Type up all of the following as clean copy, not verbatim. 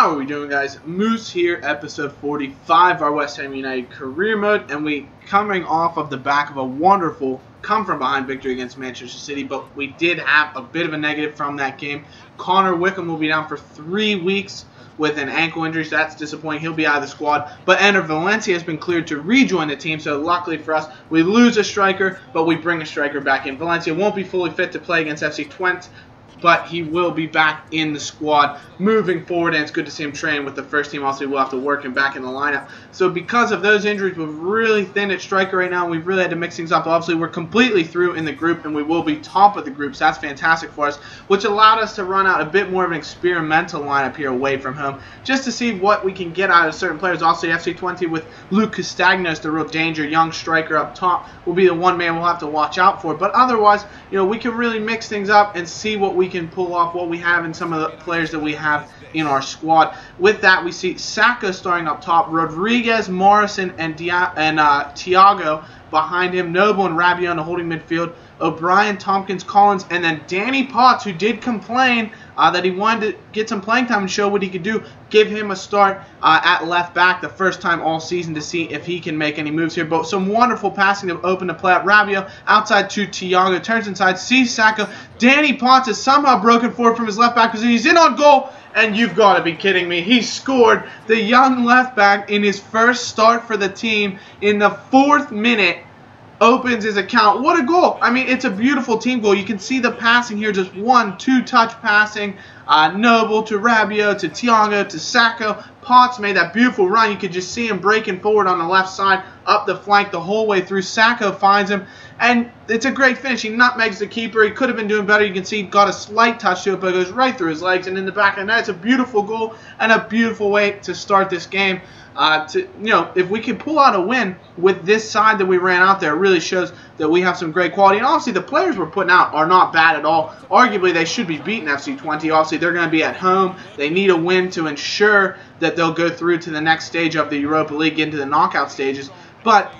How are we doing, guys? Moose here, episode 45, our West Ham United career mode, and we coming off of the back of a wonderful come-from-behind victory against Manchester City, but we did have a bit of a negative from that game. Connor Wickham will be down for 3 weeks with an ankle injury, so that's disappointing. He'll be out of the squad. But Ender Valencia has been cleared to rejoin the team, so luckily for us, we lose a striker, but we bring a striker back in. Valencia won't be fully fit to play against FC Twente, but he will be back in the squad moving forward, and it's good to see him train with the first team. Also, we'll have to work him back in the lineup. So because of those injuries, we're really thin at striker right now. We've really had to mix things up. Obviously, we're completely through in the group, and we will be top of the group, so that's fantastic for us, which allowed us to run out a bit more of an experimental lineup here away from home, just to see what we can get out of certain players. Also, FC Twente with Luke Castagnos, the real danger, young striker up top, will be the one man we'll have to watch out for. But otherwise, we can really mix things up and see what we can pull off, what we have in some of the players that we have in our squad. With that, we see Saka starting up top, Rodriguez, Morrison, and Thiago behind him, Noble and Rabiot in the holding midfield, O'Brien, Tompkins, Collins, and then Danny Potts, who did complain that he wanted to get some playing time and show what he could do. Give him a start at left back the first time all season to see if he can make any moves here. But some wonderful passing to open the play at Rabiot, outside to Thiago, turns inside, sees Saka. Danny Potts has somehow broken forward from his left back position. He's in on goal, and you've got to be kidding me. He scored, the young left back, in his first start for the team in the 4th minute. Opens his account. What a goal. I mean, it's a beautiful team goal. You can see the passing here, just 1-2 touch passing. Noble to Rabiot to Thiago to Saka. Potts made that beautiful run. You could just see him breaking forward on the left side, up the flank the whole way through. Saka finds him, and it's a great finish. He nutmegs the keeper. He could have been doing better. You can see he got a slight touch to it, but it goes right through his legs and in the back of the net. It's a beautiful goal and a beautiful way to start this game. If we can pull out a win with this side that we ran out there, it really shows that we have some great quality. And obviously, the players we're putting out are not bad at all. Arguably, they should be beating FC Twente. Obviously, they're going to be at home. They need a win to ensure that they'll go through to the next stage of the Europa League, into the knockout stages. But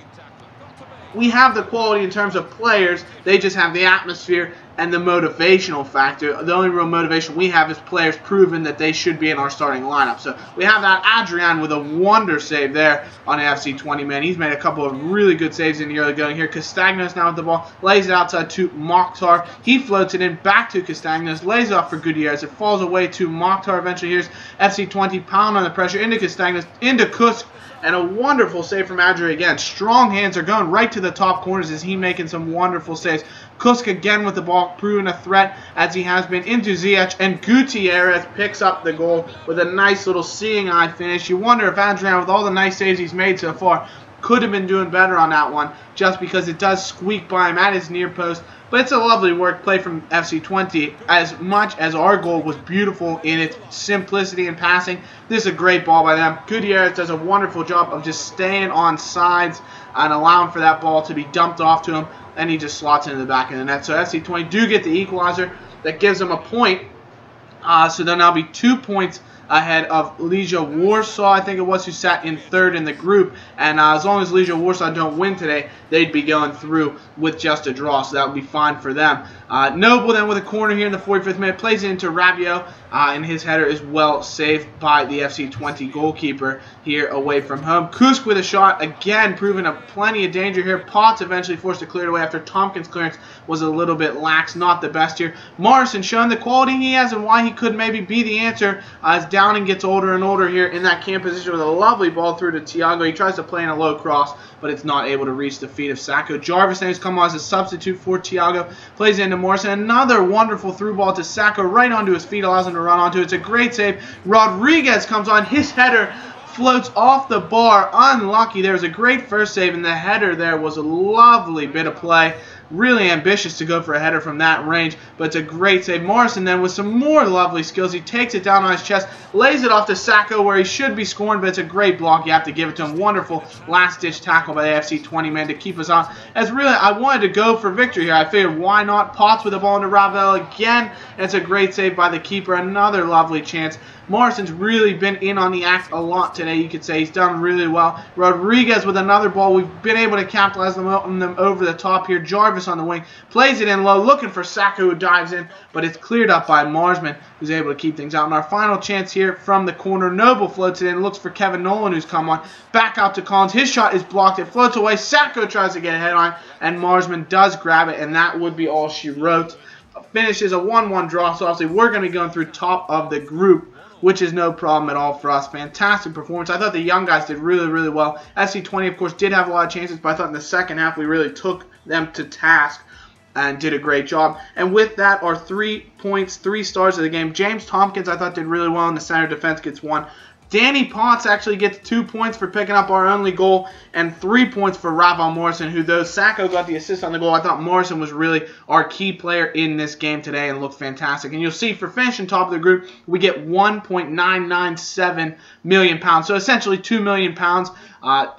we have the quality in terms of players. They just have the atmosphere and the motivational factor. The only real motivation we have is players proving that they should be in our starting lineup. So we have that Adrian with a wonder save there on an FC Twente man. He's made a couple of really good saves in the early going here. Castagnos now with the ball, lays it outside to Mokhtar. He floats it in back to Castagnos, lays it off for Gutierrez. It falls away to Mokhtar. Eventually, here's FC Twente pound on the pressure into Castagnos, into Kusk. And a wonderful save from Adri again. Strong hands are going right to the top corners as he making some wonderful saves. Kusk again with the ball, proving a threat as he has been into Ziyech. And Gutierrez picks up the goal with a nice little seeing eye finish. You wonder if Adrian, with all the nice saves he's made so far, could have been doing better on that one, just because it does squeak by him at his near post. But it's a lovely work play from FC Twente. As much as our goal was beautiful in its simplicity and passing, this is a great ball by them. Gutierrez does a wonderful job of just staying on sides and allowing for that ball to be dumped off to him, and he just slots into the back of the net. So FC Twente do get the equalizer. That gives them a point. So they'll now be 2 points ahead of Legia Warsaw, I think it was, who sat in 3rd in the group. And as long as Legia Warsaw don't win today, they'd be going through with just a draw, so that would be fine for them. Noble then with a corner here in the 45th minute, plays it into Rabiot, and his header is well saved by the FC Twente goalkeeper here away from home. Kusk with a shot, again proving a plenty of danger here. Potts eventually forced to clear it away after Tompkins' clearance was a little bit lax, not the best here. Morrison showing the quality he has and why he could maybe be the answer as Downing gets older and older here in that cam position with a lovely ball through to Thiago. He tries to play in a low cross, but it's not able to reach the feet of Saka. Jarvis then has come on as a substitute for Thiago. Plays into Morrison. Another wonderful through ball to Saka right onto his feet, allows him to run onto it. It's a great save. Rodriguez comes on. His header floats off the bar. Unlucky. There was a great first save, and the header there was a lovely bit of play. Really ambitious to go for a header from that range, but it's a great save. Morrison then with some more lovely skills. He takes it down on his chest, lays it off to Saka where he should be scoring, but it's a great block. You have to give it to him. Wonderful last-ditch tackle by the FC Twente man to keep us on. As really, I wanted to go for victory here. I figured, why not? Potts with the ball into Ravel again. It's a great save by the keeper. Another lovely chance. Morrison's really been in on the act a lot today, you could say. He's done really well. Rodriguez with another ball. We've been able to capitalize on them over the top here. Jarvis Jarvis on the wing, plays it in low, looking for Saka, who dives in, but it's cleared up by Marsman, who's able to keep things out. And our final chance here from the corner, Noble floats it in, looks for Kevin Nolan, who's come on, back out to Collins. His shot is blocked, it floats away, Saka tries to get a head on, and Marsman does grab it, and that would be all she wrote. Finishes a 1-1 draw, so obviously we're going to be going through top of the group, which is no problem at all for us. Fantastic performance. I thought the young guys did really, really well. FC Twente, of course, did have a lot of chances, but I thought in the second half we really took them to task and did a great job. And with that, our 3 points, 3 stars of the game. James Tompkins, I thought, did really well in the center defense, gets 1. Danny Potts actually gets 2 points for picking up our only goal and 3 points for Raval Morrison, who, though Sacco got the assist on the goal, I thought Morrison was really our key player in this game today and looked fantastic. And you'll see for finishing top of the group, we get £1.997 million. So essentially £2 million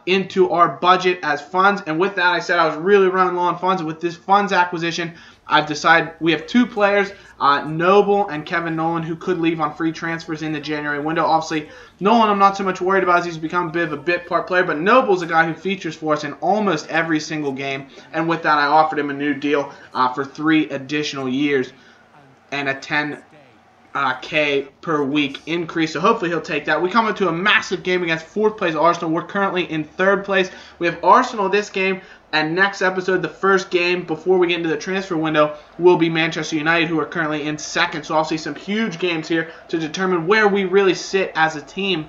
into our budget as funds. And with that, I said I was really running low on funds. And with this funds acquisition, I've decided we have 2 players, Noble and Kevin Nolan, who could leave on free transfers in the January window. Obviously, Nolan I'm not so much worried about as he's become a bit of a bit part player, but Noble's a guy who features for us in almost every single game. And with that, I offered him a new deal for 3 additional years and a 10K per week increase, so hopefully he'll take that. We come into a massive game against 4th place Arsenal. We're currently in 3rd place. We have Arsenal this game, and next episode, the first game before we get into the transfer window, will be Manchester United, who are currently in 2nd. So obviously some huge games here to determine where we really sit as a team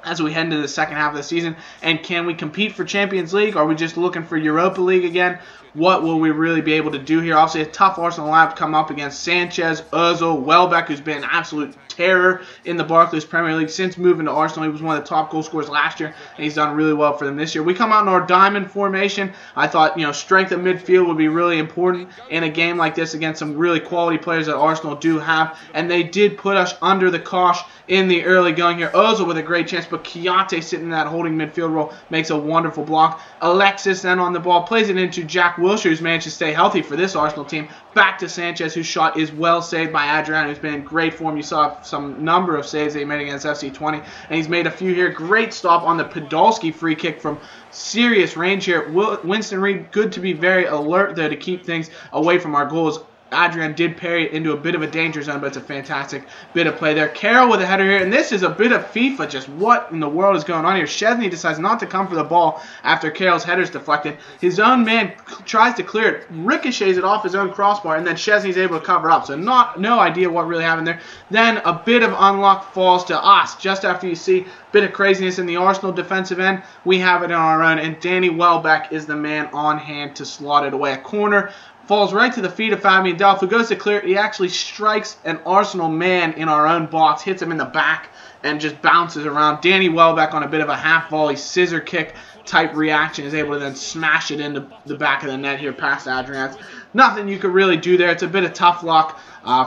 as we head into the second half of the season. And can we compete for Champions League? Are we just looking for Europa League again? What will we really be able to do here? Obviously, a tough Arsenal lineup come up against Sanchez, Ozil, Welbeck, who's been an absolute terror in the Barclays Premier League since moving to Arsenal. He was one of the top goal scorers last year, and he's done really well for them this year. We come out in our diamond formation. I thought, strength of midfield would be really important in a game like this against some really quality players that Arsenal do have, and they did put us under the cosh in the early going here. Ozil with a great chance, but Chiante sitting in that holding midfield role makes a wonderful block. Alexis then on the ball plays it into Jack Wilshere, who's managed to stay healthy for this Arsenal team. Back to Sanchez, whose shot is well saved by Adrian, who's been in great form. You saw some number of saves that he made against FC Twente, and he's made a few here. Great stop on the Podolski free kick from serious range here. Winston Reid, good to be very alert there to keep things away from our goals. Adrian did parry it into a bit of a danger zone, but it's a fantastic bit of play there. Carroll with a header here, and this is a bit of FIFA. Just what in the world is going on here? Chesney decides not to come for the ball after Carroll's header's deflected. His own man tries to clear it, ricochets it off his own crossbar, and then Chesney's able to cover up. So no idea what really happened there. Then a bit of unluck falls to us. Just after you see a bit of craziness in the Arsenal defensive end, we have it on our own, and Danny Welbeck is the man on hand to slot it away. A corner falls right to the feet of Fabian Delph, who goes to clear it. He actually strikes an Arsenal man in our own box, hits him in the back, and just bounces around. Danny Welbeck on a bit of a half-volley scissor kick type reaction is able to then smash it into the back of the net here past Adrian. Nothing you could really do there. It's a bit of tough luck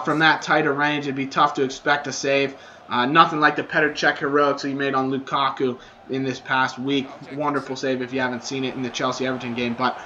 from that tighter range. It'd be tough to expect a save. Nothing like the Petr Cech heroics he made on Lukaku in this past week. Wonderful save if you haven't seen it in the Chelsea-Everton game, but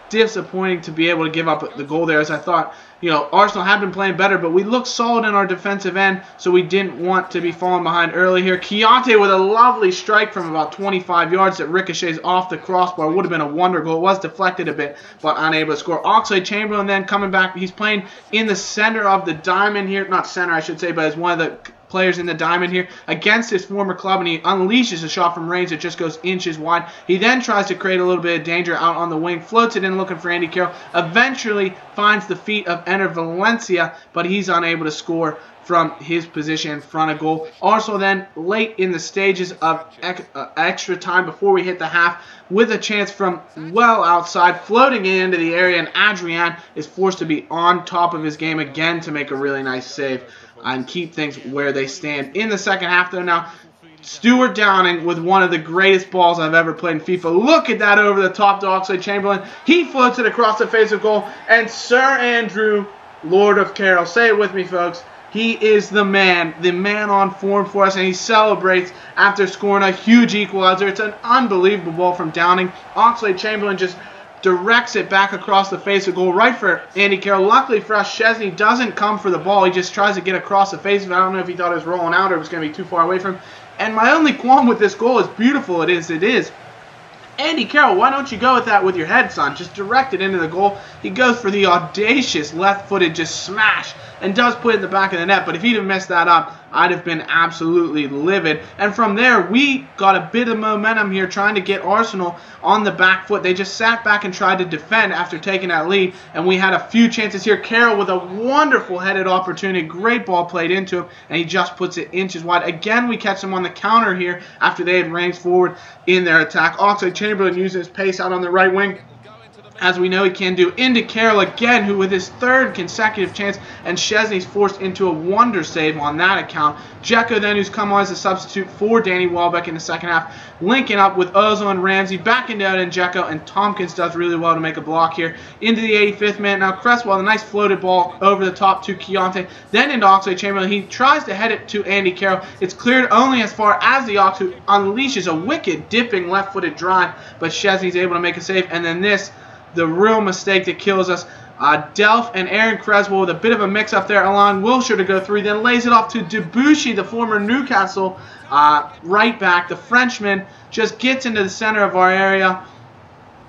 disappointing to be able to give up the goal there, as I thought, Arsenal had been playing better, but we looked solid in our defensive end, so we didn't want to be falling behind early here. Chiante with a lovely strike from about 25 yards that ricochets off the crossbar. Would have been a wonder goal. It was deflected a bit, but unable to score. Oxlade-Chamberlain then coming back. He's playing in the center of the diamond here. Not center, I should say, but as one of the players in the diamond here against his former club, and he unleashes a shot from range that just goes inches wide. He then tries to create a little bit of danger out on the wing, floats it in looking for Andy Carroll, eventually finds the feet of Ener Valencia, but he's unable to score from his position in front of goal. Also then, late in the stages of extra time before we hit the half, with a chance from well outside, floating into the area, and Adrian is forced to be on top of his game again to make a really nice save and keep things where they stand. In the second half, though, now, Stuart Downing with one of the greatest balls I've ever played in FIFA. Look at that over the top to Oxlade-Chamberlain. He floats it across the face of goal, and Sir Andrew, Lord of Carroll, say it with me, folks, he is the man on form for us, and he celebrates after scoring a huge equalizer. It's an unbelievable ball from Downing. Oxlade-Chamberlain just directs it back across the face of goal, right for Andy Carroll. Luckily for us, Chesney doesn't come for the ball. He just tries to get across the face of it. I don't know if he thought it was rolling out or it was going to be too far away from him. And my only qualm with this goal, as beautiful it is, Andy Carroll, why don't you go with that with your head, son? Just direct it into the goal. He goes for the audacious left-footed just smash and does put it in the back of the net. But if he'd have messed that up, I'd have been absolutely livid. And from there, we got a bit of momentum here trying to get Arsenal on the back foot. They just sat back and tried to defend after taking that lead. And we had a few chances here. Carroll with a wonderful headed opportunity. Great ball played into him. And he just puts it inches wide. Again, we catch them on the counter here after they had ranged forward in their attack. Oxlade-Chamberlain using his pace out on the right wing, as we know he can do, into Carroll again, who with his third consecutive chance, and Szczesny's forced into a wonder save on that account. Dzeko then, who's come on as a substitute for Danny Welbeck in the second half, linking up with Ozil and Ramsey, backing down in Dzeko, and Tompkins does really well to make a block here into the 85th minute. Now Cresswell, a nice floated ball over the top to Keontae, then into Oxlade-Chamberlain. He tries to head it to Andy Carroll. It's cleared only as far as the Ox, who unleashes a wicked dipping left-footed drive, but Szczesny's able to make a save, and then this, the real mistake that kills us. Delph and Aaron Cresswell with a bit of a mix-up there, allowing Wilshere to go through, then lays it off to Debuchy, the former Newcastle right back. The Frenchman just gets into the center of our area,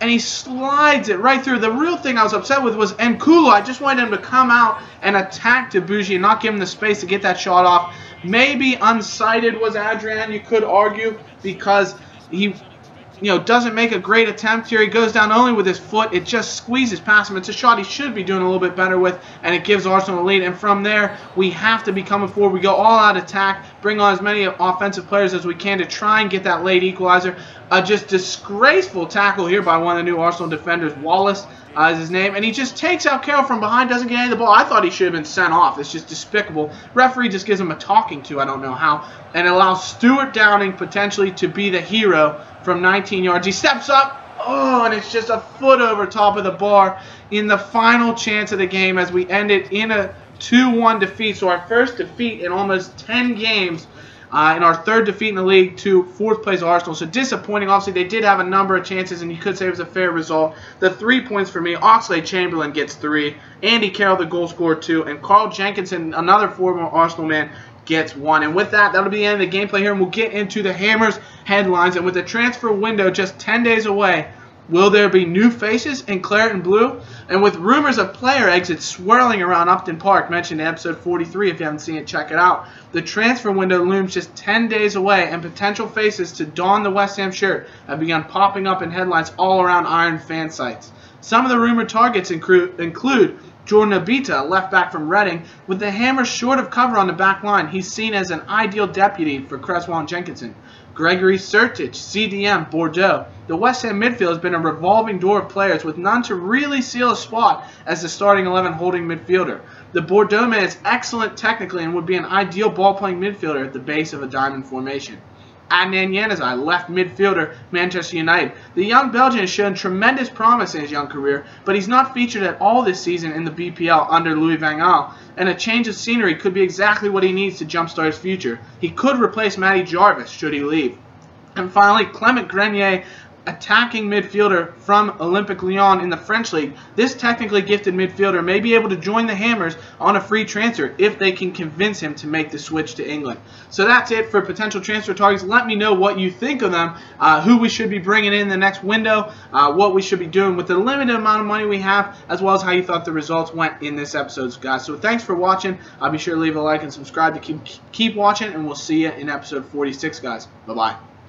and he slides it right through. The real thing I was upset with was N'Koulou. I just wanted him to come out and attack Debuchy and not give him the space to get that shot off. Maybe unsighted was Adrian, you could argue, because he doesn't make a great attempt here. He goes down only with his foot. It just squeezes past him. It's a shot he should be doing a little bit better with, and it gives Arsenal a lead. And from there, we have to be coming forward. We go all out attack, bring on as many offensive players as we can to try and get that late equalizer. Just disgraceful tackle here by one of the new Arsenal defenders. Wallace is his name, and he just takes out Carroll from behind, doesn't get any of the ball. I thought he should have been sent off. It's just despicable. Referee just gives him a talking to, I don't know how, and allows Stuart Downing potentially to be the hero from 19 yards. He steps up, and it's just a foot over top of the bar in the final chance of the game as we end it in a 2-1 defeat. So our first defeat in almost 10 games. In our third defeat in the league to fourth place Arsenal. So disappointing. Obviously, they did have a number of chances, and you could say it was a fair result. The 3 points for me, Oxlade-Chamberlain gets 3, Andy Carroll, the goal scorer, 2, and Carl Jenkinson, another former Arsenal man, gets 1. And with that, that'll be the end of the gameplay here, and we'll get into the Hammers headlines. And with the transfer window just 10 days away, will there be new faces in claret and blue? And with rumors of player exits swirling around Upton Park, mentioned in episode 43, if you haven't seen it, check it out. The transfer window looms just 10 days away, and potential faces to don the West Ham shirt have begun popping up in headlines all around Iron fan sites. Some of the rumored targets include Jordan Obita, left back from Reading, with the Hammers short of cover on the back line. He's seen as an ideal deputy for Cresswell and Jenkinson. Gregory Sertic, CDM, Bordeaux. The West Ham midfield has been a revolving door of players with none to really seal a spot as the starting 11 holding midfielder. The Bordeaux man is excellent technically and would be an ideal ball-playing midfielder at the base of a diamond formation. Adnan Januzaj, left midfielder, Manchester United. The young Belgian has shown tremendous promise in his young career, but he's not featured at all this season in the BPL under Louis van Gaal, and a change of scenery could be exactly what he needs to jumpstart his future. He could replace Matty Jarvis should he leave. And finally, Clement Grenier, attacking midfielder from Olympique Lyon in the French league. This technically gifted midfielder may be able to join the Hammers on a free transfer if they can convince him to make the switch to England. So that's it for potential transfer targets. Let me know what you think of them, who we should be bringing in the next window, what we should be doing with the limited amount of money we have, as well as how you thought the results went in this episode, guys. So thanks for watching. Be sure to leave a like and subscribe to keep watching, and we'll see you in episode 46, guys. Bye-bye.